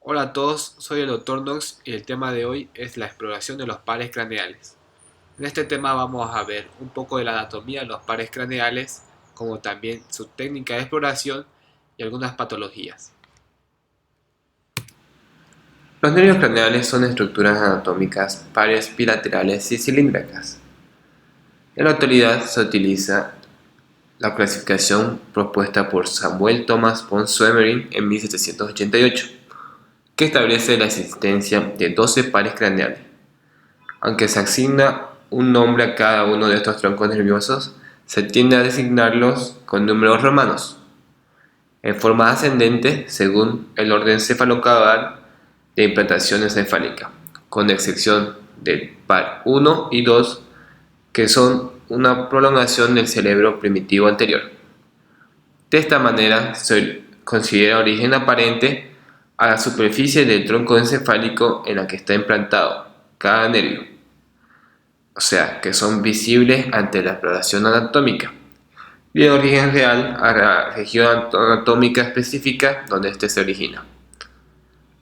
Hola a todos, soy el Dr. Nox y el tema de hoy es la exploración de los pares craneales. En este tema vamos a ver un poco de la anatomía de los pares craneales, como también su técnica de exploración y algunas patologías. Los nervios craneales son estructuras anatómicas pares bilaterales y cilíndricas. En la actualidad se utiliza la clasificación propuesta por Samuel Thomas von Soemmerring en 1788, que establece la existencia de 12 pares craneales. Aunque se asigna un nombre a cada uno de estos troncos nerviosos, se tiende a designarlos con números romanos, en forma ascendente según el orden cefalocaudal de implantación encefálica, con excepción del par 1 y 2, que son una prolongación del cerebro primitivo anterior. De esta manera se considera origen aparente a la superficie del tronco encefálico en la que está implantado cada nervio, o sea, que son visibles ante la exploración anatómica, y el origen real a la región anatómica específica donde éste se origina.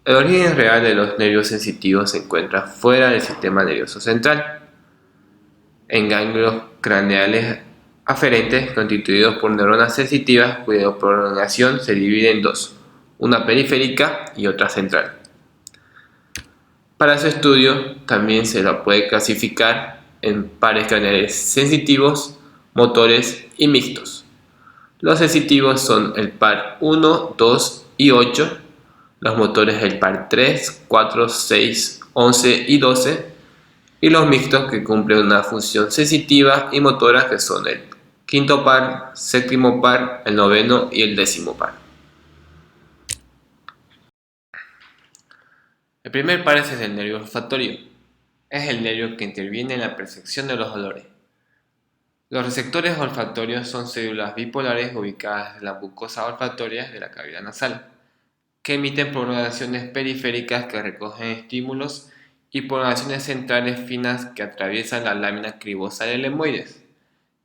El origen real de los nervios sensitivos se encuentra fuera del sistema nervioso central, en ganglios craneales aferentes constituidos por neuronas sensitivas cuya prolongación se divide en dos, una periférica y otra central. Para su estudio también se la puede clasificar en pares craneales sensitivos, motores y mixtos. Los sensitivos son el par 1, 2 y 8, los motores el par 3, 4, 6, 11 y 12, y los mixtos que cumplen una función sensitiva y motora que son el quinto par, séptimo par, el noveno y el décimo par. El primer par es el nervio olfatorio. Es el nervio que interviene en la percepción de los olores. Los receptores olfatorios son células bipolares ubicadas en la mucosa olfatoria de la cavidad nasal, que emiten prolongaciones periféricas que recogen estímulos y prolongaciones centrales finas que atraviesan la lámina cribosa del lemoides,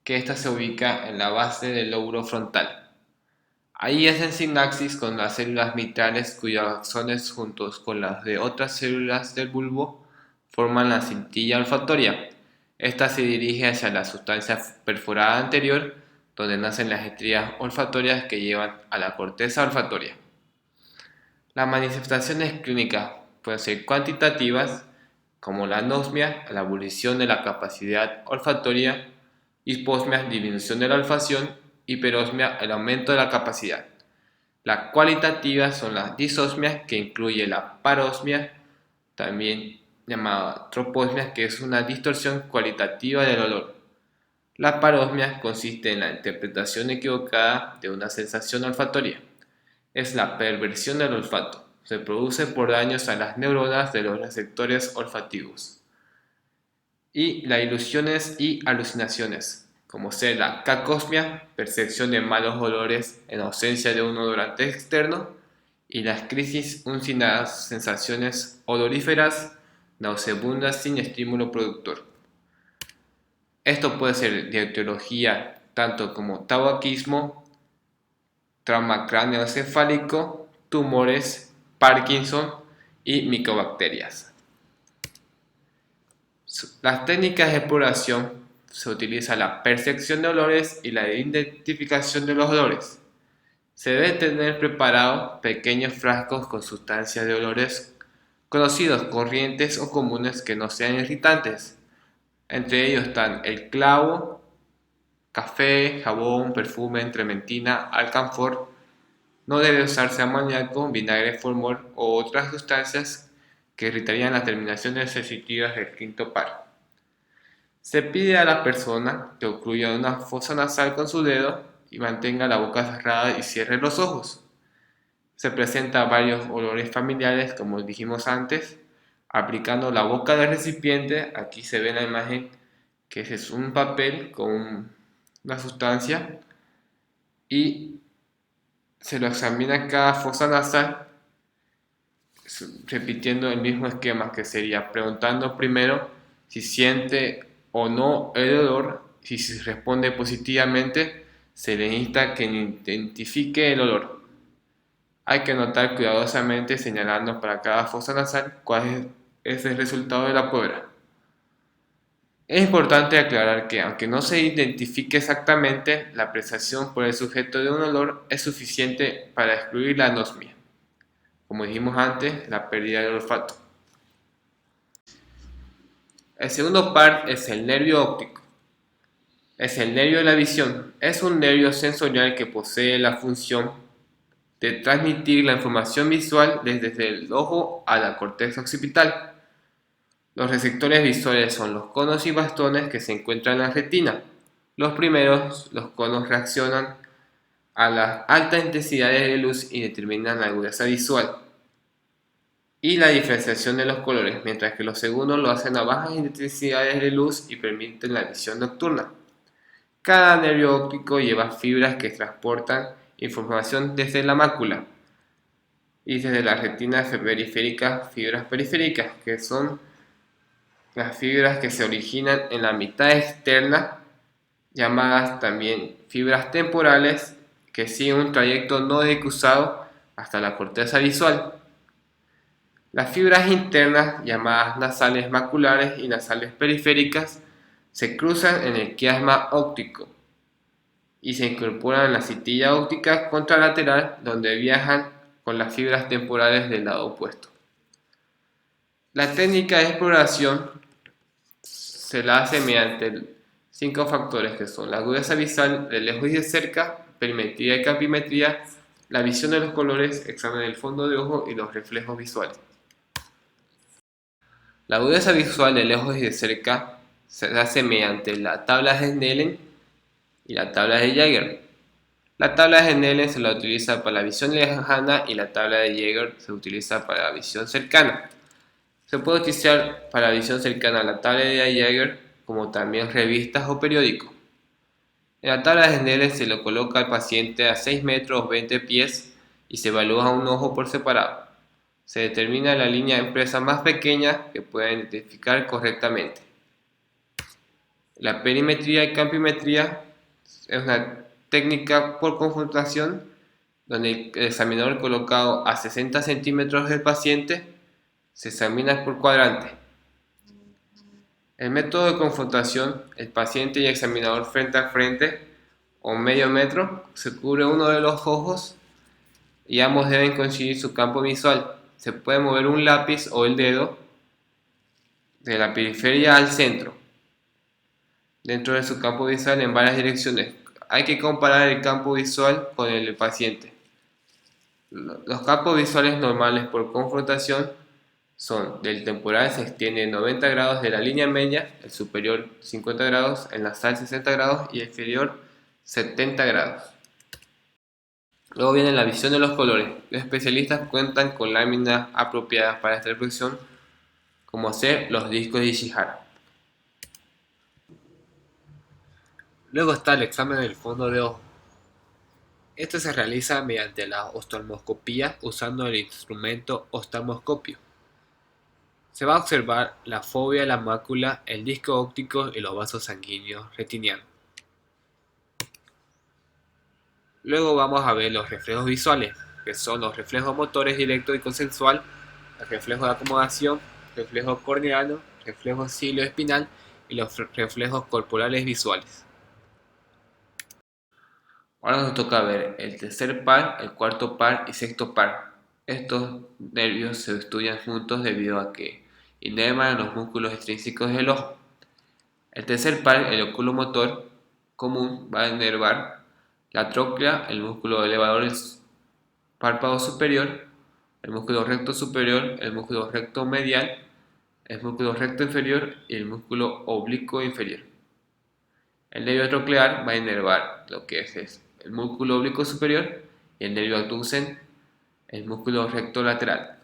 que ésta se ubica en la base del lóbulo frontal. Ahí hacen sinapsis con las células mitrales cuyos axones juntos con las de otras células del bulbo forman la cintilla olfatoria. Esta se dirige hacia la sustancia perforada anterior, donde nacen las estrías olfatorias que llevan a la corteza olfatoria. Las manifestaciones clínicas pueden ser cuantitativas, como la anosmia, la abolición de la capacidad olfatoria; hisposmia, disminución de la olfacción; hiperosmia, el aumento de la capacidad. Las cualitativas son las disosmias, que incluye la parosmia, también llamada troposmia, que es una distorsión cualitativa del olor. La parosmia consiste en la interpretación equivocada de una sensación olfatoria. Es la perversión del olfato. Se produce por daños a las neuronas de los receptores olfativos. Y las ilusiones y alucinaciones, como ser la cacosmia, percepción de malos olores en ausencia de un odorante externo; y las crisis uncinadas, sensaciones odoríferas nauseabundas sin estímulo productor. Esto puede ser de etiología tanto como tabaquismo, trauma cráneoencefálico, tumores, Parkinson y micobacterias. Las técnicas de exploración se utiliza la percepción de olores y la identificación de los olores. Se debe tener preparados pequeños frascos con sustancias de olores conocidos, corrientes o comunes que no sean irritantes. Entre ellos están el clavo, café, jabón, perfume, trementina, alcanfor. No debe usarse amoníaco, vinagre, formol o otras sustancias que irritarían las terminaciones sensitivas del quinto par. Se pide a la persona que ocluya una fosa nasal con su dedo y mantenga la boca cerrada y cierre los ojos. Se presentan varios olores familiares, como dijimos antes, aplicando la boca del recipiente. Aquí se ve en la imagen que ese es un papel con una sustancia, y se lo examina cada fosa nasal repitiendo el mismo esquema, que sería preguntando primero si siente o no el olor. Si se responde positivamente, se le insta que identifique el olor. Hay que notar cuidadosamente señalando para cada fosa nasal cuál es el resultado de la prueba. Es importante aclarar que, aunque no se identifique exactamente, la apreciación por el sujeto de un olor es suficiente para excluir la anosmia. Como dijimos antes, la pérdida del olfato. El segundo par es el nervio óptico. Es el nervio de la visión. Es un nervio sensorial que posee la función de transmitir la información visual desde el ojo a la corteza occipital. Los receptores visuales son los conos y bastones que se encuentran en la retina. Los primeros, los conos, reaccionan a las altas intensidades de luz y determinan la agudeza visual y la diferenciación de los colores, mientras que los segundos lo hacen a bajas intensidades de luz y permiten la visión nocturna. Cada nervio óptico lleva fibras que transportan información desde la mácula y desde la retina periférica, fibras periféricas, que son las fibras que se originan en la mitad externa, llamadas también fibras temporales, que siguen un trayecto no decusado hasta la corteza visual. Las fibras internas, llamadas nasales maculares y nasales periféricas, se cruzan en el quiasma óptico y se incorporan en la citilla óptica contralateral, donde viajan con las fibras temporales del lado opuesto. La técnica de exploración se la hace mediante 5 factores que son la agudeza visual de lejos y de cerca, perimetría y campimetría, la visión de los colores, examen del fondo de ojo y los reflejos visuales. La agudeza visual de lejos y de cerca se hace mediante la tabla de Snellen y la tabla de Jaeger. La tabla de Snellen se la utiliza para la visión lejana y la tabla de Jaeger se utiliza para la visión cercana. Se puede utilizar para la visión cercana la tabla de Jaeger como también revistas o periódicos. En la tabla de Snellen se le coloca al paciente a 6 metros o 20 pies y se evalúa un ojo por separado. Se determina la línea de empresa más pequeña que pueda identificar correctamente. La perimetría y campimetría es una técnica por confrontación donde el examinador colocado a 60 centímetros del paciente se examina por cuadrante. El método de confrontación, el paciente y el examinador frente a frente o medio metro, se cubre uno de los ojos y ambos deben coincidir su campo visual. Se puede mover un lápiz o el dedo de la periferia al centro, dentro de su campo visual en varias direcciones. Hay que comparar el campo visual con el del paciente. Los campos visuales normales por confrontación son: del temporal se extiende 90 grados de la línea media, el superior 50 grados, el nasal 60 grados y el inferior 70 grados. Luego viene la visión de los colores. Los especialistas cuentan con láminas apropiadas para esta reflexión, como hacer los discos de Ishihara. Luego está el examen del fondo de ojo. Este se realiza mediante la oftalmoscopía usando el instrumento oftalmoscopio. Se va a observar la fobia de la mácula, el disco óptico y los vasos sanguíneos retinianos. Luego vamos a ver los reflejos visuales, que son los reflejos motores directo y consensual, el reflejo de acomodación, reflejo corneano, reflejo cilioespinal y los reflejos corporales visuales. Ahora nos toca ver el tercer par, el cuarto par y sexto par. Estos nervios se estudian juntos debido a que inervan los músculos extrínsecos del ojo. El tercer par, el oculomotor común, va a inervar la tróclea, el músculo elevador del párpado superior, el músculo recto superior, el músculo recto medial, el músculo recto inferior y el músculo oblicuo inferior. El nervio troclear va a inervar lo que es el músculo oblicuo superior y el nervio abducen, el músculo recto lateral.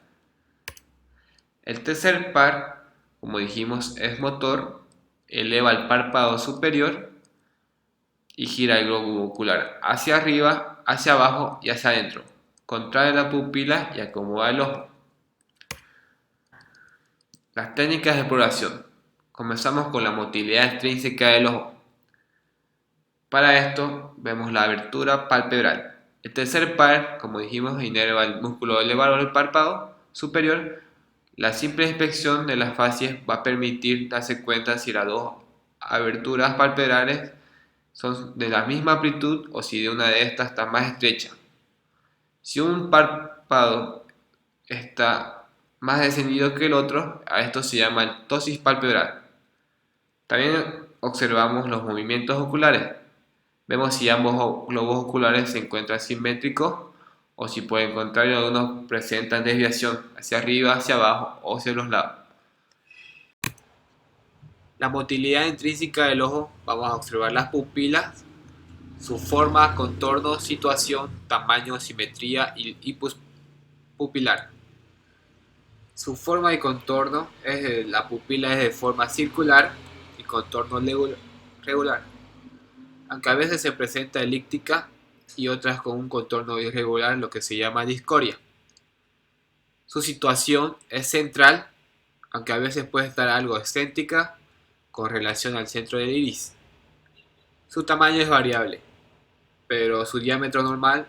El tercer par, como dijimos, es motor, eleva el párpado superior y gira el globo ocular hacia arriba, hacia abajo y hacia adentro. Contrae la pupila y acomoda el ojo. Las técnicas de exploración. Comenzamos con la motilidad extrínseca del ojo. Para esto vemos la abertura palpebral. El tercer par, como dijimos, inerva el músculo elevador del párpado superior. La simple inspección de las facies va a permitir darse cuenta si las dos aberturas palpebrares son de la misma amplitud o si de una de estas está más estrecha. Si un párpado está más descendido que el otro, a esto se llama ptosis palpebral. También observamos los movimientos oculares. Vemos si ambos globos oculares se encuentran simétricos o si por el contrario algunos presentan desviación hacia arriba, hacia abajo o hacia los lados. La motilidad intrínseca del ojo, vamos a observar las pupilas, su forma, contorno, situación, tamaño, simetría y pupilar. Su forma y contorno, la pupila es de forma circular y contorno regular, aunque a veces se presenta elíptica y otras con un contorno irregular, lo que se llama discoria. Su situación es central, aunque a veces puede estar algo excéntrica con relación al centro del iris. Su tamaño es variable, pero su diámetro normal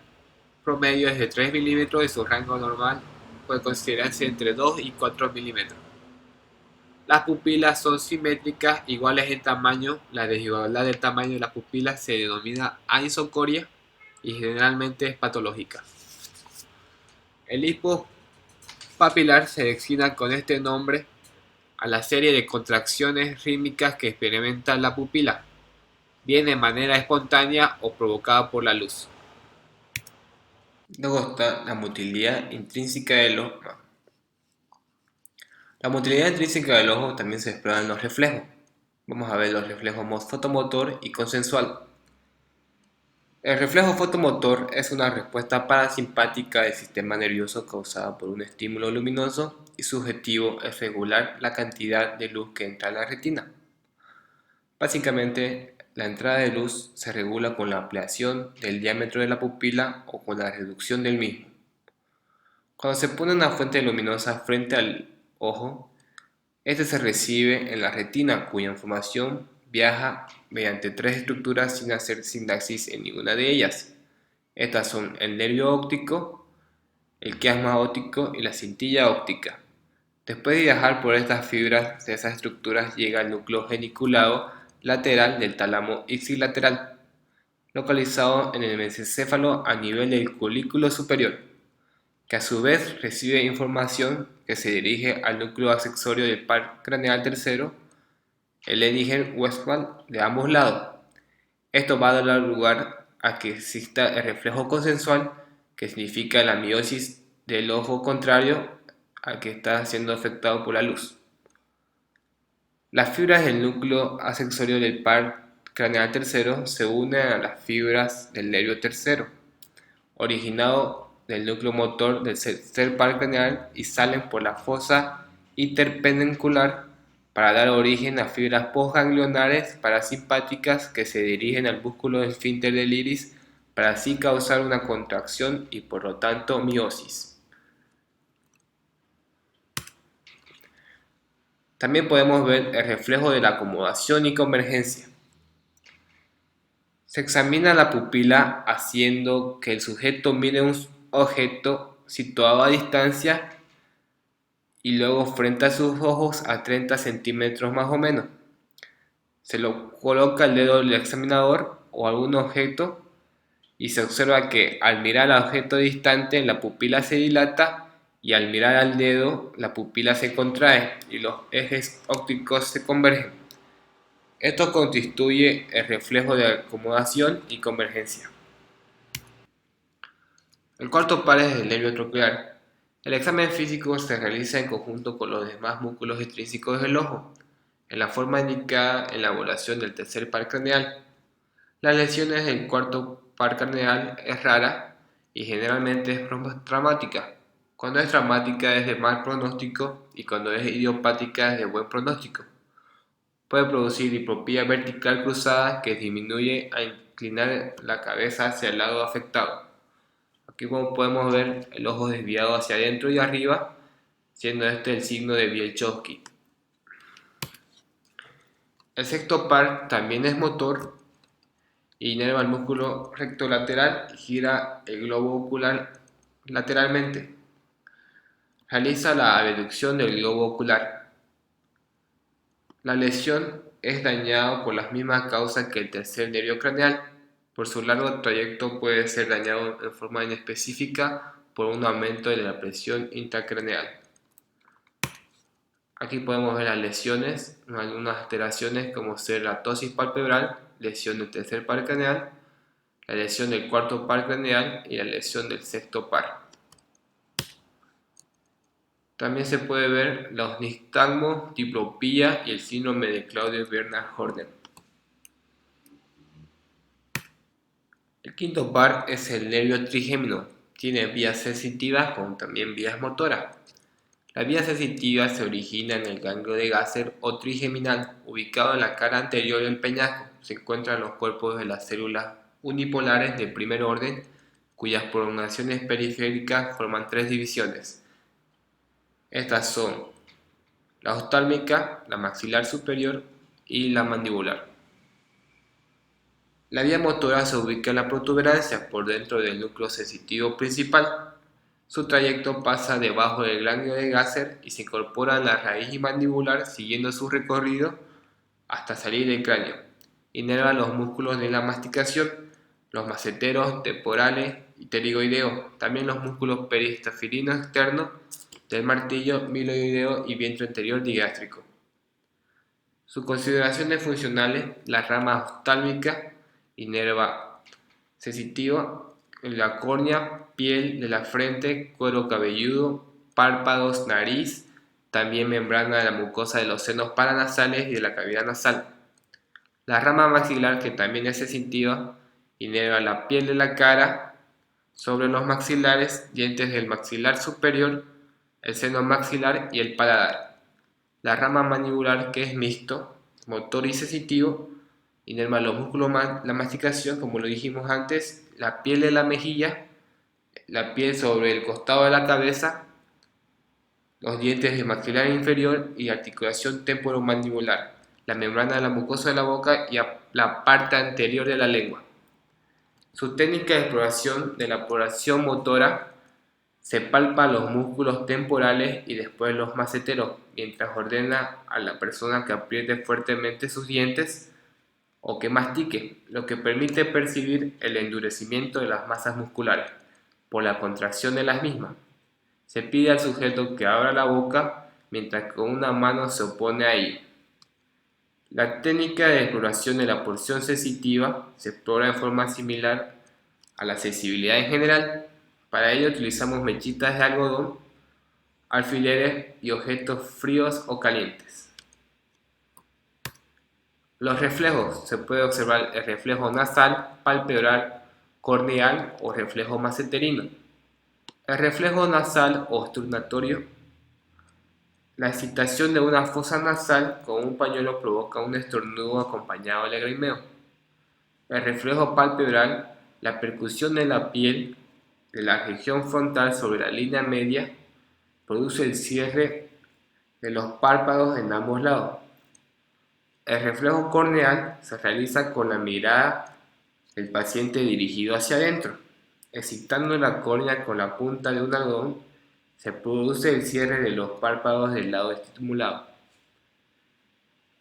promedio es de 3 milímetros y su rango normal puede considerarse entre 2 y 4 milímetros. Las pupilas son simétricas, iguales en tamaño. La desigualdad del tamaño de las pupilas se denomina anisocoria y generalmente es patológica. El papilar se designa con este nombre a la serie de contracciones rítmicas que experimenta la pupila, bien de manera espontánea o provocada por la luz. Luego está la motilidad intrínseca del ojo. La motilidad intrínseca del ojo también se explora en los reflejos. Vamos a ver los reflejos fotomotor y consensual. El reflejo fotomotor es una respuesta parasimpática del sistema nervioso causada por un estímulo luminoso y su objetivo es regular la cantidad de luz que entra a la retina. Básicamente, la entrada de luz se regula con la ampliación del diámetro de la pupila o con la reducción del mismo. Cuando se pone una fuente luminosa frente al ojo, este se recibe en la retina, cuya información viaja mediante tres estructuras sin hacer sinapsis en ninguna de ellas. Estas son el nervio óptico, el quiasma óptico y la cintilla óptica. Después de viajar por estas fibras de esas estructuras llega al núcleo geniculado lateral del tálamo ipsilateral, localizado en el mesencéfalo a nivel del colículo superior, que a su vez recibe información que se dirige al núcleo accesorio del par craneal tercero, el Ledinger-Westphal de ambos lados. Esto va a dar lugar a que exista el reflejo consensual, que significa la miosis del ojo contrario al que está siendo afectado por la luz. Las fibras del núcleo accesorio del par craneal tercero se unen a las fibras del nervio tercero, originado del núcleo motor del tercer par craneal, y salen por la fosa interpendicular para dar origen a fibras postganglionares parasimpáticas que se dirigen al músculo esfínter del iris para así causar una contracción y por lo tanto miosis. También podemos ver el reflejo de la acomodación y convergencia. Se examina la pupila haciendo que el sujeto mire un objeto situado a distancia y luego frente a sus ojos a 30 centímetros más o menos. Se lo coloca el dedo del examinador o algún objeto y se observa que al mirar al objeto distante la pupila se dilata y al mirar al dedo la pupila se contrae y los ejes ópticos se convergen. Esto constituye el reflejo de acomodación y convergencia. El cuarto par es el nervio troclear. El examen físico se realiza en conjunto con los demás músculos intrínsecos del ojo, en la forma indicada en la evaluación del tercer par craneal. Las lesiones del cuarto par craneal es rara y generalmente es traumática. Cuando es traumática es de mal pronóstico y cuando es idiopática es de buen pronóstico. Puede producir diplopía vertical cruzada que disminuye a inclinar la cabeza hacia el lado afectado. Aquí como podemos ver el ojo desviado hacia adentro y arriba, siendo este el signo de Bielchowski. El sexto par también es motor Inerva el músculo recto lateral y gira el globo ocular lateralmente. Realiza la abducción del globo ocular. La lesión es dañada por las mismas causas que el tercer nervio craneal. Por su largo trayecto puede ser dañado en forma inespecífica por un aumento de la presión intracraneal. Aquí podemos ver las lesiones, algunas alteraciones como ser la ptosis palpebral, lesión del tercer par craneal, la lesión del cuarto par craneal y la lesión del sexto par. También se puede ver los nistagmos, diplopía y el síndrome de Claudio-Bernard Horner. El quinto par es el nervio trigémino. Tiene vías sensitivas como también vías motoras. La vía sensitiva se origina en el ganglio de Gasser o trigeminal, ubicado en la cara anterior del peñasco. Se encuentran los cuerpos de las células unipolares de primer orden, cuyas prolongaciones periféricas forman tres divisiones. Estas son la oftálmica, la maxilar superior y la mandibular. La vía motora se ubica en la protuberancia por dentro del núcleo sensitivo principal. Su trayecto pasa debajo del ganglio de Gasser y se incorpora en la raíz mandibular siguiendo su recorrido hasta salir del cráneo. Inerva los músculos de la masticación, los maceteros, temporales y pterigoideo, también los músculos peristafilino externo del martillo, miloideo y vientre anterior digástrico. Sus consideraciones funcionales: la rama oftálmica inerva sensitiva la córnea, piel de la frente, cuero cabelludo, párpados, nariz, también membrana de la mucosa de los senos paranasales y de la cavidad nasal. La rama maxilar, que también es sensitiva, inerva la piel de la cara, sobre los maxilares, dientes del maxilar superior, el seno maxilar y el paladar. La rama mandibular, que es mixto, motor y sensitivo, inerva los músculos la masticación, como lo dijimos antes, la piel de la mejilla, la piel sobre el costado de la cabeza, los dientes del maxilar inferior y articulación temporomandibular, la membrana de la mucosa de la boca y la parte anterior de la lengua. Su técnica de exploración de la población motora: se palpa los músculos temporales y después los maceteros, mientras ordena a la persona que apriete fuertemente sus dientes o que mastique, lo que permite percibir el endurecimiento de las masas musculares por la contracción de las mismas. Se pide al sujeto que abra la boca mientras con una mano se opone a ello. La técnica de exploración de la porción sensitiva se explora de forma similar a la sensibilidad en general. Para ello utilizamos mechitas de algodón, alfileres y objetos fríos o calientes. Los reflejos: se puede observar el reflejo nasal, palpebral, corneal o reflejo maceterino. El reflejo nasal o obturnatorio: la excitación de una fosa nasal con un pañuelo provoca un estornudo acompañado de lagrimeo. El reflejo palpebral: la percusión de la piel de la región frontal sobre la línea media produce el cierre de los párpados en ambos lados. El reflejo corneal se realiza con la mirada del paciente dirigido hacia adentro. Excitando la córnea con la punta de un algodón, se produce el cierre de los párpados del lado estimulado.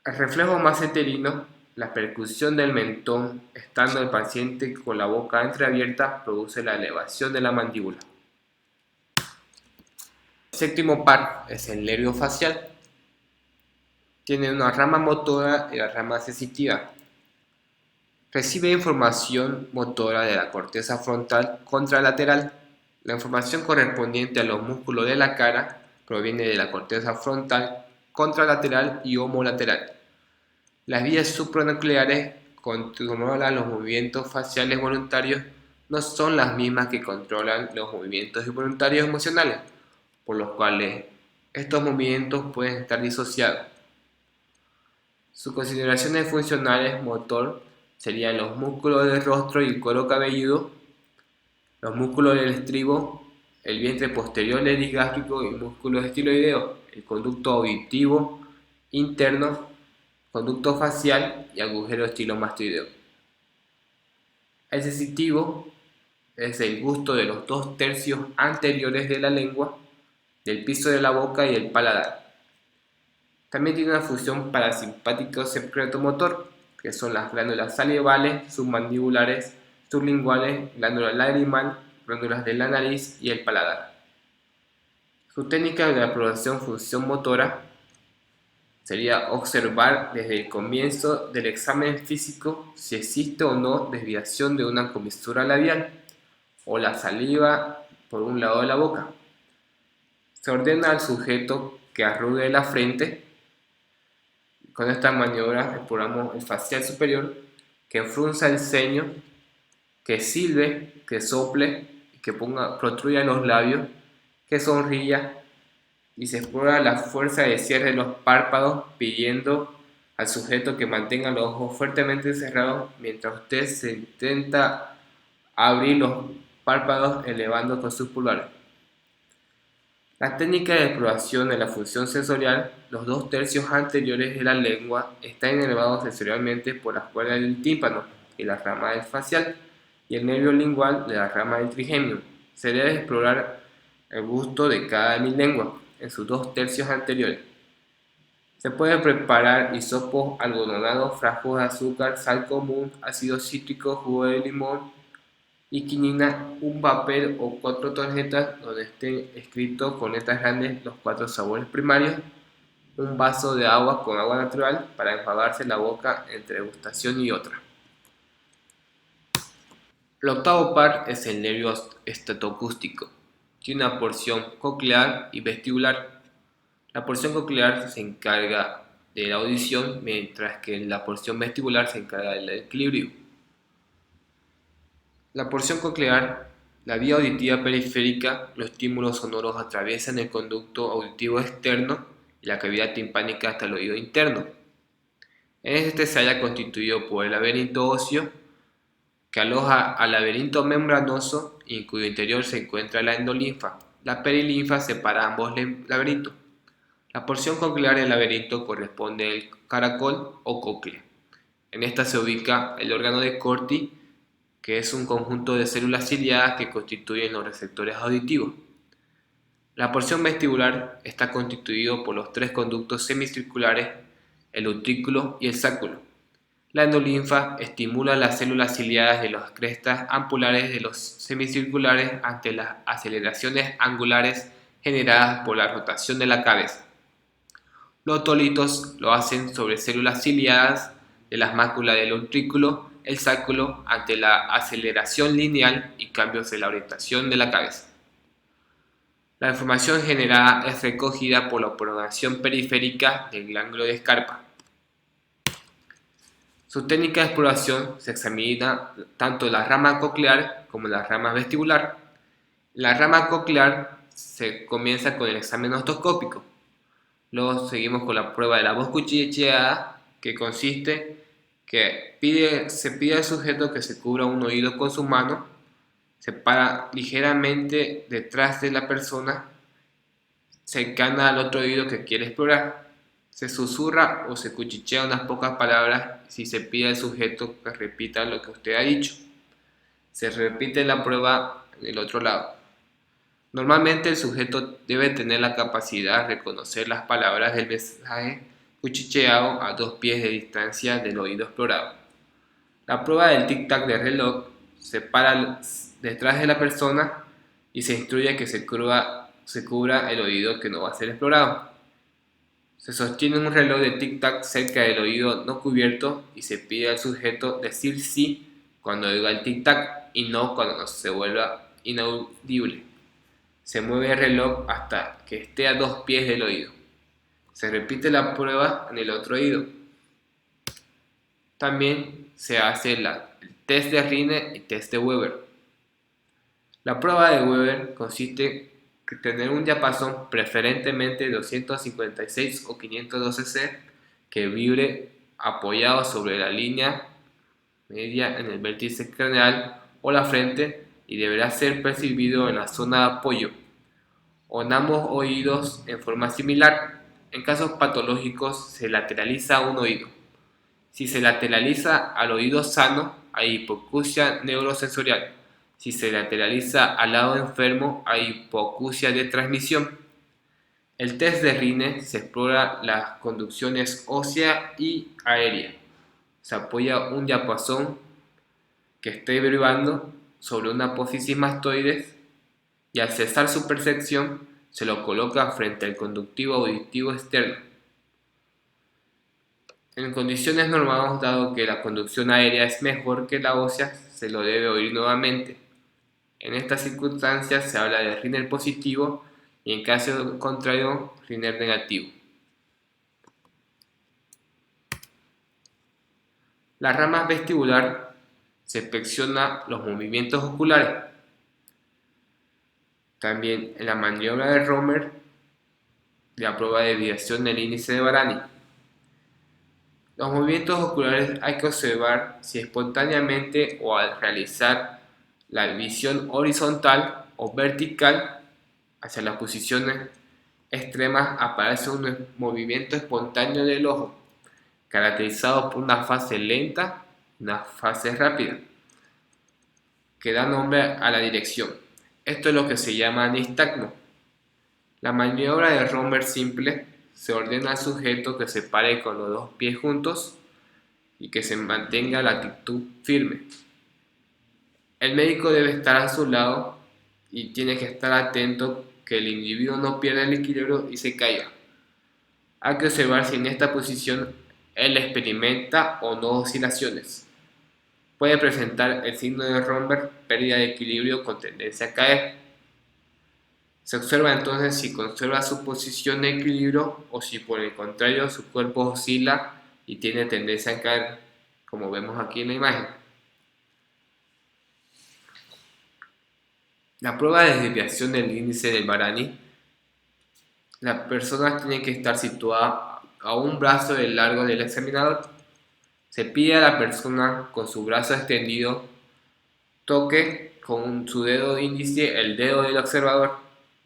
El reflejo maceterino: la percusión del mentón estando el paciente con la boca entreabierta produce la elevación de la mandíbula. El séptimo par es el nervio facial. Tiene una rama motora y la rama sensitiva. Recibe información motora de la corteza frontal contralateral. La información correspondiente a los músculos de la cara proviene de la corteza frontal contralateral y homolateral. Las vías supranucleares controlan los movimientos faciales voluntarios, no son las mismas que controlan los movimientos involuntarios emocionales, por los cuales estos movimientos pueden estar disociados. Sus consideraciones funcionales motor serían los músculos del rostro y el cuero cabelludo, los músculos del estribo, el vientre posterior del digástrico y músculos estiloideos, el conducto auditivo interno, conducto facial y agujero estilomastoideo. El sensitivo es el gusto de los 2/3 anteriores de la lengua, del piso de la boca y el paladar. También tiene una función parasimpática o secreto-motor, que son las glándulas salivales, submandibulares, sublinguales, glándula lagrimal, glándulas de la nariz y el paladar. Su técnica de aprobación función motora sería observar desde el comienzo del examen físico si existe o no desviación de una comisura labial o la saliva por un lado de la boca. Se ordena al sujeto que arrugue la frente. Con esta maniobra exploramos el facial superior, que frunza el ceño, que silbe, que sople, que protruya los labios, que sonría, y se explora la fuerza de cierre de los párpados pidiendo al sujeto que mantenga los ojos fuertemente cerrados mientras usted se intenta abrir los párpados elevando con sus pulgares. La técnica de exploración de la función sensorial, los 2/3 anteriores de la lengua están inervados sensorialmente por las cuerdas del tímpano y la rama del facial y el nervio lingual de la rama del trigemio. Se debe explorar el gusto de cada lengua en sus 2/3 anteriores. Se pueden preparar hisopos algodonados, frascos de azúcar, sal común, ácido cítrico, jugo de limón y quinina, un papel o 4 tarjetas donde estén escritos con letras grandes los 4 sabores primarios, un vaso de agua con agua natural para enjuagarse la boca entre degustación y otra. El octavo par es el nervio estetoacústico. Tiene una porción coclear y vestibular. La porción coclear se encarga de la audición, mientras que la porción vestibular se encarga del equilibrio. La porción coclear, la vía auditiva periférica, los estímulos sonoros atraviesan el conducto auditivo externo y la cavidad timpánica hasta el oído interno. En este se halla constituido por el laberinto óseo, que aloja al laberinto membranoso y en cuyo interior se encuentra la endolinfa. La perilinfa separa ambos laberintos. La porción coclear del laberinto corresponde al caracol o cóclea. En esta se ubica el órgano de Corti, que es un conjunto de células ciliadas que constituyen los receptores auditivos. La porción vestibular está constituido por los 3 conductos semicirculares, el utrículo y el sáculo. La endolinfa estimula las células ciliadas de las crestas ampulares de los semicirculares ante las aceleraciones angulares generadas por la rotación de la cabeza. Los otolitos lo hacen sobre células ciliadas de las máculas del utrículo, el sáculo ante la aceleración lineal y cambios de la orientación de la cabeza. La información generada es recogida por la propagación periférica del ganglio de Scarpa. Su técnica de exploración se examina tanto la rama coclear como la rama vestibular. La rama coclear se comienza con el examen otoscópico. Luego seguimos con la prueba de la voz cuchicheada, que consiste que se pide al sujeto que se cubra un oído con su mano, se para ligeramente detrás de la persona, se encana al otro oído que quiere explorar, se susurra o se cuchichea unas pocas palabras si se pide al sujeto que repita lo que usted ha dicho. Se repite la prueba en el otro lado. Normalmente el sujeto debe tener la capacidad de reconocer las palabras del mensaje cuchicheado a 2 pies de distancia del oído explorado. La prueba del tic-tac del reloj se para detrás de la persona y se instruye que se cubra el oído que no va a ser explorado. Se sostiene un reloj de tic-tac cerca del oído no cubierto y se pide al sujeto decir sí cuando oiga el tic-tac y no cuando se vuelva inaudible. Se mueve el reloj hasta que esté a 2 pies del oído. Se repite la prueba en el otro oído. También se hace el test de Rine y test de Weber. La prueba de Weber consiste en tener un diapasón preferentemente 256 o 512 C que vibre apoyado sobre la línea media en el vértice craneal o la frente y deberá ser percibido en la zona de apoyo o en ambos oídos en forma similar. En casos patológicos se lateraliza un oído. Si se lateraliza al oído sano, hay hipoacusia neurosensorial. Si se lateraliza al lado enfermo, hay hipoacusia de transmisión. El test de Rine se explora las conducciones ósea y aérea. Se apoya un diapasón que esté vibrando sobre una apófisis mastoides y al cesar su percepción se lo coloca frente al conductivo auditivo externo. En condiciones normales, dado que la conducción aérea es mejor que la ósea, se lo debe oír nuevamente. En estas circunstancias se habla de Riner positivo y en caso contrario, Riner negativo. La rama vestibular se inspecciona los movimientos oculares. También en la maniobra de Romer, la prueba de desviación del índice de Varani. Los movimientos oculares hay que observar si espontáneamente o al realizar la visión horizontal o vertical hacia las posiciones extremas aparece un movimiento espontáneo del ojo, caracterizado por una fase lenta y una fase rápida, que da nombre a la dirección. Esto es lo que se llama nistagmo. La maniobra de Romer simple se ordena al sujeto que se pare con los dos pies juntos y que se mantenga la actitud firme. El médico debe estar a su lado y tiene que estar atento que el individuo no pierda el equilibrio y se caiga. Hay que observar si en esta posición él experimenta o no oscilaciones. Puede presentar el signo de Romer, pérdida de equilibrio con tendencia a caer. Se observa entonces si conserva su posición de equilibrio o si por el contrario su cuerpo oscila y tiene tendencia a caer, como vemos aquí en la imagen. La prueba de desviación del índice del Varani. La persona tiene que estar situada a un brazo del largo del examinador. Se pide a la persona con su brazo extendido toque con su dedo índice el dedo del observador.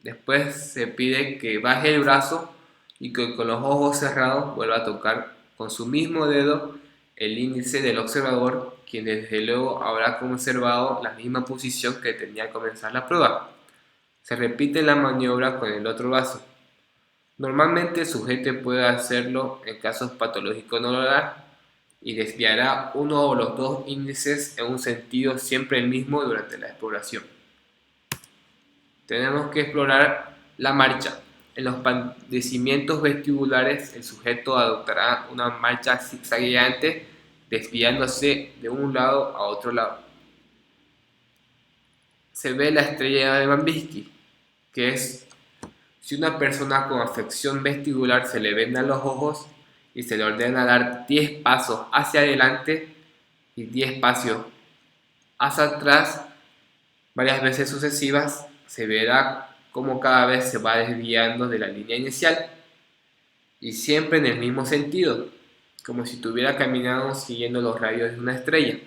Después se pide que baje el brazo y que con los ojos cerrados vuelva a tocar con su mismo dedo el índice del observador, quien desde luego habrá conservado la misma posición que tenía al comenzar la prueba. Se repite la maniobra con el otro brazo. Normalmente el sujeto puede hacerlo en casos patológicos no lograr y desviará uno o los dos índices en un sentido siempre el mismo durante la exploración. Tenemos que explorar la marcha. En los padecimientos vestibulares el sujeto adoptará una marcha zigzagueante desviándose de un lado a otro lado. Se ve la estrella de Van Bisky, que es si una persona con afección vestibular se le vendan los ojos y se le ordena dar 10 pasos hacia adelante y 10 pasos hacia atrás varias veces sucesivas, se verá cómo cada vez se va desviando de la línea inicial y siempre en el mismo sentido, como si estuviera caminando siguiendo los rayos de una estrella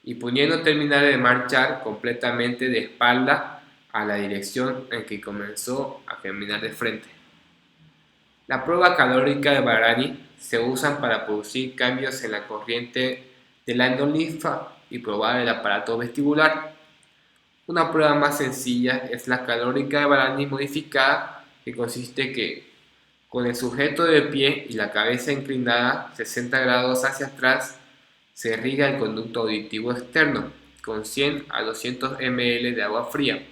y pudiendo terminar de marchar completamente de espalda a la dirección en que comenzó a caminar de frente. La prueba calórica de Varani se usa para producir cambios en la corriente de la endolinfa y probar el aparato vestibular. Una prueba más sencilla es la calórica de Varani modificada, que consiste que con el sujeto de pie y la cabeza inclinada 60 grados hacia atrás se irriga el conducto auditivo externo con 100 a 200 ml de agua fría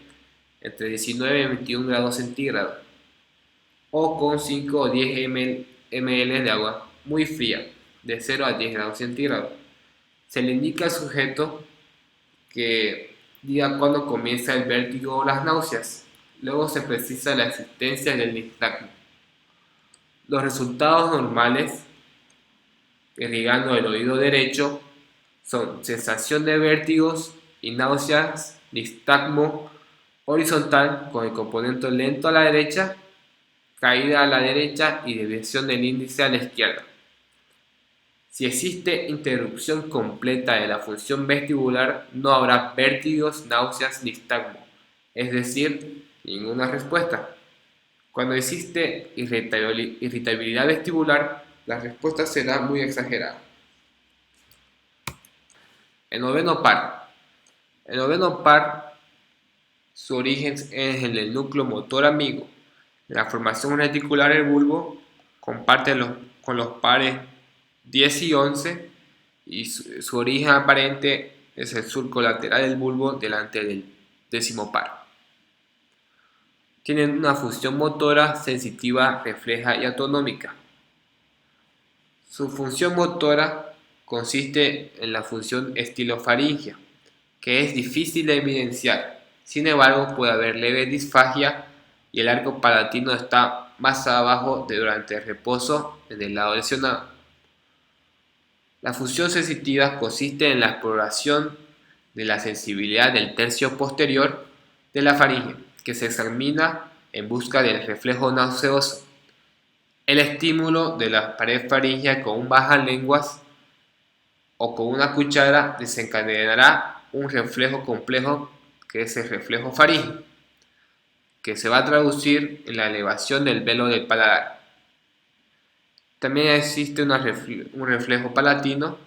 entre 19 y 21 grados centígrados o con 5 o 10 ml de agua muy fría de 0 a 10 grados centígrados. Se le indica al sujeto que diga cuándo comienza el vértigo o las náuseas. Luego se precisa la existencia del nistagmo. Los resultados normales, irrigando el oído derecho, son sensación de vértigos y náuseas, nistagmo horizontal con el componente lento a la derecha, caída a la derecha y desviación del índice a la izquierda. Si existe interrupción completa de la función vestibular, no habrá vértigos, náuseas, nistagmo, es decir, ninguna respuesta. Cuando existe irritabilidad vestibular, la respuesta será muy exagerada. El noveno par. El noveno par, su origen es en el núcleo motor amigo. La formación reticular del bulbo comparte con los pares 10 y 11 y su origen aparente es el surco lateral del bulbo delante del décimo par. Tienen una función motora sensitiva, refleja y autonómica. Su función motora consiste en la función estilofaringia, que es difícil de evidenciar. Sin embargo, puede haber leve disfagia y el arco palatino está más abajo durante el reposo en el lado lesionado. La función sensitiva consiste en la exploración de la sensibilidad del tercio posterior de la faringe, que se examina en busca del reflejo nauseoso. El estímulo de la pared faríngea con un bajalenguas o con una cuchara desencadenará un reflejo complejo que es el reflejo faríngeo, que se va a traducir en la elevación del velo del paladar. También existe un reflejo palatino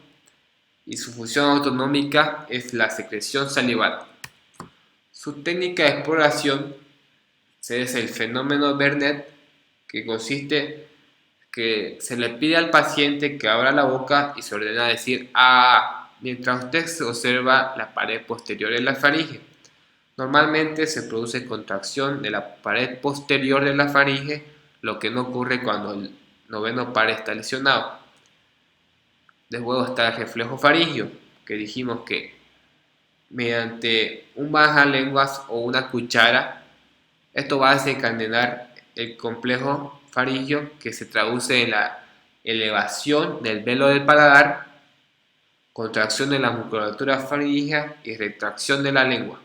y su función autonómica es la secreción salival. Su técnica de exploración es el fenómeno Vernet, que consiste que se le pide al paciente que abra la boca y se ordena decir "ah" mientras usted observa la pared posterior de la faringe. Normalmente se produce contracción de la pared posterior de la faringe, lo que no ocurre cuando el noveno par está lesionado. Luego está el reflejo faríngeo, que dijimos que mediante un bajalenguas o una cuchara, esto va a desencadenar el complejo faríngeo, que se traduce en la elevación del velo del paladar, contracción de la musculatura faríngea y retracción de la lengua,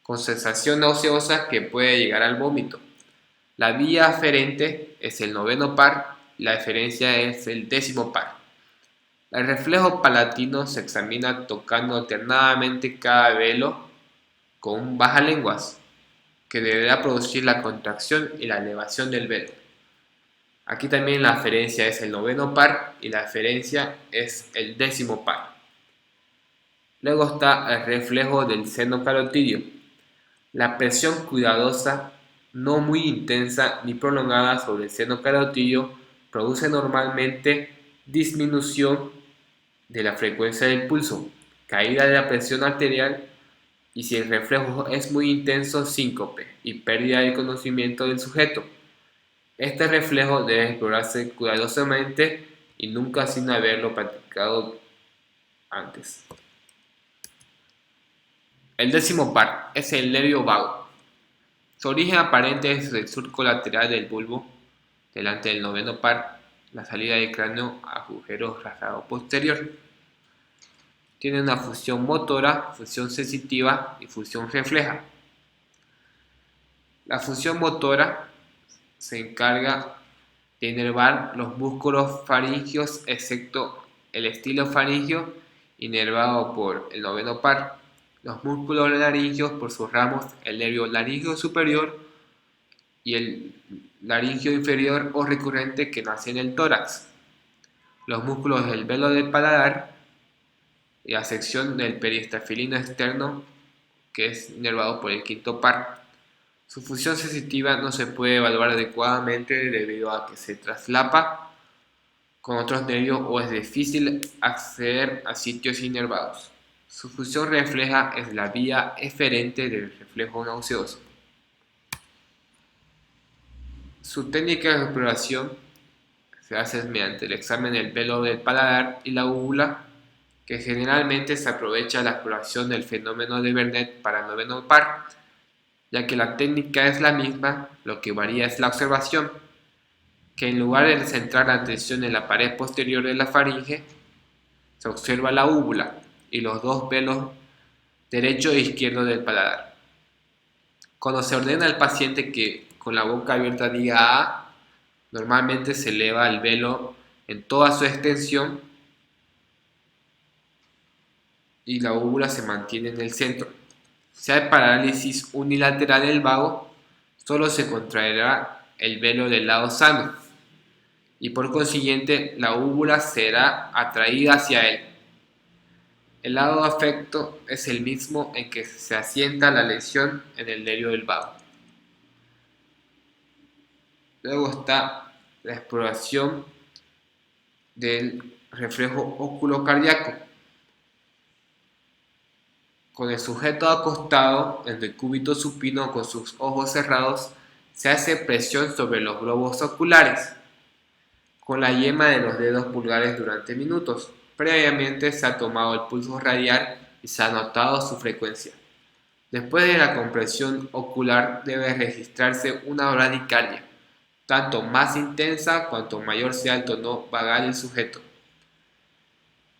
con sensación nauseosa que puede llegar al vómito. La vía aferente es el noveno par y la eferencia es el décimo par. El reflejo palatino se examina tocando alternadamente cada velo con un bajalenguas, que deberá producir la contracción y la elevación del velo. Aquí también la aferencia es el noveno par y la eferencia es el décimo par. Luego está el reflejo del seno carotidio. La presión cuidadosa, no muy intensa ni prolongada sobre el seno carotidio, produce normalmente disminución de la frecuencia del pulso, caída de la presión arterial y, si el reflejo es muy intenso, síncope y pérdida del conocimiento del sujeto. Este reflejo debe explorarse cuidadosamente y nunca sin haberlo practicado antes. El décimo par es el nervio vago. Su origen aparente es el surco lateral del bulbo delante del noveno par, la salida del cráneo a agujero rasgado posterior. Tiene una función motora, función sensitiva y función refleja. La función motora se encarga de inervar los músculos faringios excepto el estilofaringio, inervado por el noveno par, los músculos laringios por sus ramos, el nervio laringio superior y el laringio inferior o recurrente, que nace en el tórax, los músculos del velo del paladar y la sección del peristafilino externo, que es inervado por el quinto par. Su función sensitiva no se puede evaluar adecuadamente debido a que se traslapa con otros nervios o es difícil acceder a sitios inervados. Su función refleja es la vía eferente del reflejo nauseoso. Su técnica de exploración se hace mediante el examen del velo del paladar y la úvula, que generalmente se aprovecha la exploración del fenómeno de Vernet para el noveno par. Ya que la técnica es la misma, lo que varía es la observación, que en lugar de centrar la atención en la pared posterior de la faringe, se observa la úvula y los dos velos derecho e izquierdo del paladar. Cuando se ordena al paciente que con la boca abierta diga "ah", normalmente se eleva el velo en toda su extensión y la úvula se mantiene en el centro. Si hay parálisis unilateral del vago, solo se contraerá el velo del lado sano y por consiguiente la úvula será atraída hacia él. El lado de afecto es el mismo en que se asienta la lesión en el nervio del vago. Luego está la exploración del reflejo oculocardíaco. Con el sujeto acostado en decúbito supino con sus ojos cerrados, se hace presión sobre los globos oculares con la yema de los dedos pulgares durante minutos. Previamente se ha tomado el pulso radial y se ha notado su frecuencia. Después de la compresión ocular debe registrarse una bradicardia, tanto más intensa cuanto mayor sea el tono vagal del sujeto.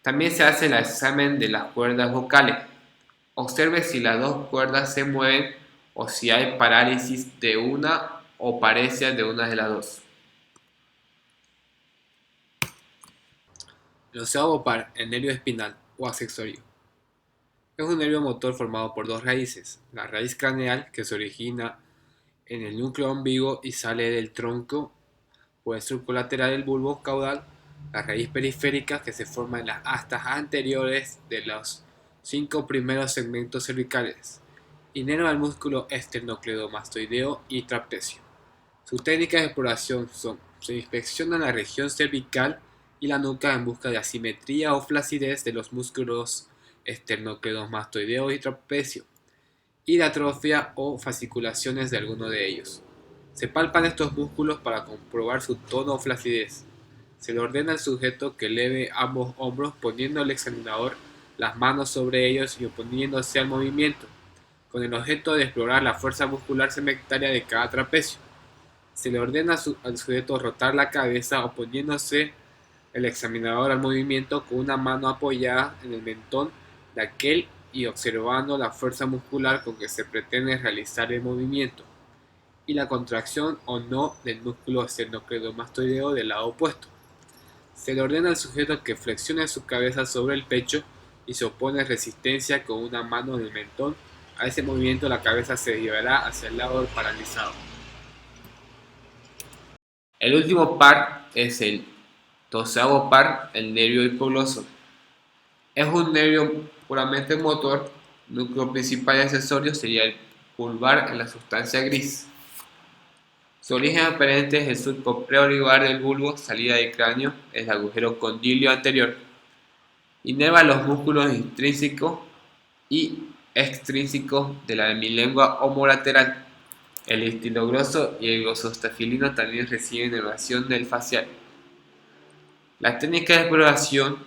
También se hace el examen de las cuerdas vocales. Observe si las dos cuerdas se mueven o si hay parálisis de una o paresia de una de las dos. El onceavo par, el nervio espinal o accesorio. Es un nervio motor formado por dos raíces. La raíz craneal, que se origina en el núcleo ombligo y sale del tronco o el surco lateral del bulbo caudal. La raíz periférica, que se forma en las astas anteriores de los 5 primeros segmentos cervicales. Inerva el músculo esternocleidomastoideo y trapecio. Sus técnicas de exploración son: se inspecciona la región cervical y la nuca en busca de asimetría o flacidez de los músculos esternocleidomastoideo y trapecio, y de atrofia o fasciculaciones de alguno de ellos. Se palpan estos músculos para comprobar su tono o flacidez. Se le ordena al sujeto que eleve ambos hombros poniendo al examinador las manos sobre ellos y oponiéndose al movimiento, con el objeto de explorar la fuerza muscular segmentaria de cada trapecio. Se le ordena al sujeto rotar la cabeza oponiéndose el examinador al movimiento con una mano apoyada en el mentón de aquel y observando la fuerza muscular con que se pretende realizar el movimiento y la contracción o no del músculo esternocleidomastoideo del lado opuesto. Se le ordena al sujeto que flexione su cabeza sobre el pecho y se opone resistencia con una mano en el mentón. A ese movimiento la cabeza se llevará hacia el lado del paralizado. El último par es el 12º par, el nervio hipogloso. Es un nervio puramente motor. El núcleo principal y accesorio sería el pulvar en la sustancia gris. Su origen aparente es el surco preauricular del bulbo, salida del cráneo, el agujero condilio anterior. Inerva los músculos intrínsecos y extrínsecos de la hemilengua homolateral. El estilogroso y el glosostafilino también reciben inervación del facial. La técnica de exploración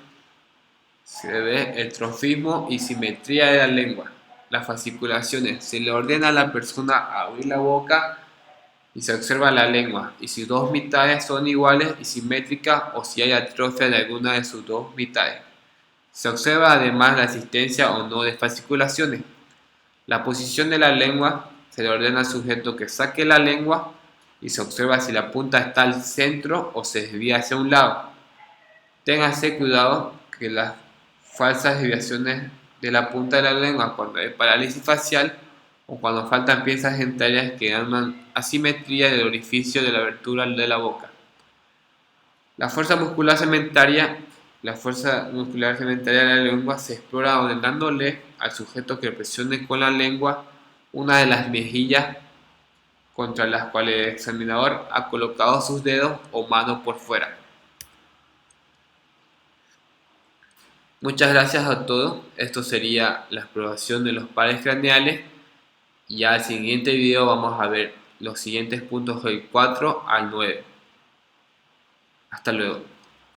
se ve el trofismo y simetría de la lengua. Las fasciculaciones: se le ordena a la persona abrir la boca y se observa la lengua, y si dos mitades son iguales y simétricas o si hay atrofia de alguna de sus dos mitades. Se observa además la existencia o no de fasciculaciones. La posición de la lengua: se le ordena al sujeto que saque la lengua y se observa si la punta está al centro o se desvía hacia un lado. Téngase cuidado que las falsas desviaciones de la punta de la lengua cuando hay parálisis facial o cuando faltan piezas dentarias que dan una asimetría del orificio de la abertura de la boca. La fuerza muscular segmentaria de la lengua se explora ordenándole al sujeto que presione con la lengua una de las mejillas contra las cuales el examinador ha colocado sus dedos o manos por fuera. Muchas gracias a todos. Esto sería la exploración de los pares craneales. Y al siguiente video vamos a ver los siguientes puntos del 4 al 9. Hasta luego.